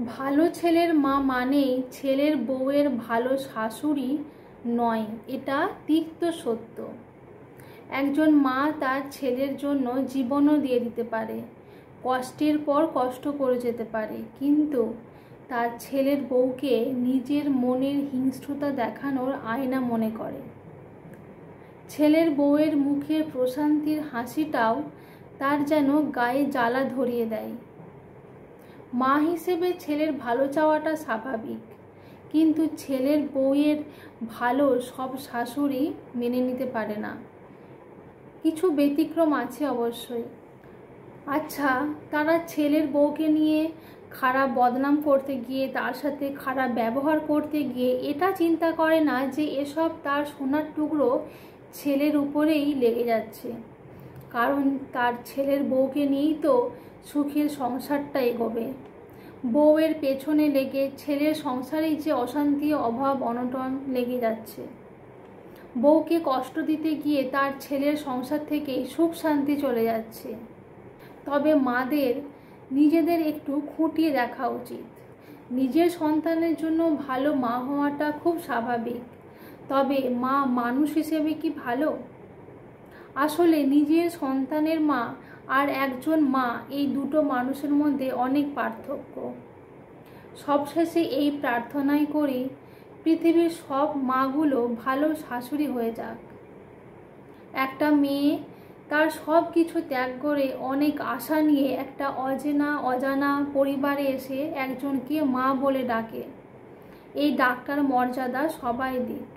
ভালো ছেলের মা মানেই ছেলের বউয়ের ভালো শাশুড়ি নয়, এটা তিক্ত সত্য। একজন মা তার ছেলের জন্য জীবনও দিয়ে দিতে পারে, কষ্টের পর কষ্ট করে যেতে পারে, কিন্তু তার ছেলের বউকে নিজের মনের হিংস্রতা দেখানোর আয়না মনে করে। ছেলের বউয়ের মুখের প্রশান্তির হাসিটাও তার যেন গায়ে জ্বালা ধরিয়ে দেয়। মা হিসেবে ছেলের ভালো চাওয়াটা স্বাভাবিক, কিন্তু ছেলের বউয়ের ভালো সব শাশুড়ি মেনে নিতে পারে না। কিছু ব্যতিক্রম আছে অবশ্যই। আচ্ছা, তারা ছেলের বউকে নিয়ে খারাপ বদনাম করতে গিয়ে, তার সাথে খারাপ ব্যবহার করতে গিয়ে এটা চিন্তা করে না যে এসব তার সোনার টুকরো ছেলের উপরেই লেগে যাচ্ছে, কারণ তার ছেলের বউকে নিয়েই তো সুখের সংসারটা এগোবে। বউয়ের পেছনে লেগে ছেলের সংসারেই যে অশান্তি, অভাব, অনটন লেগে যাচ্ছে। বউকে কষ্ট দিতে গিয়ে তার ছেলের সংসার থেকেই সুখ শান্তি চলে যাচ্ছে। তবে মাদের নিজেদের একটু খুঁটিয়ে দেখা উচিত। নিজের সন্তানের জন্য ভালো মা হওয়াটা খুব স্বাভাবিক, তবে মা মানুষ হিসেবে কি ভালো? আসলে নিজের সন্তানের মা আর একজন মা, এই দুটো মানুষের মধ্যে অনেক পার্থক্য। সবশেষে এই প্রার্থনাই করি, পৃথিবীর সব মাগুলো ভালো শাশুড়ি হয়ে যাক। একটা মেয়ে তার সব কিছু ত্যাগ করে অনেক আশা নিয়ে একটা অজানা পরিবারে এসে একজনকে মা বলে ডাকে। এই ডাকটার মর্যাদা সবাই দিক।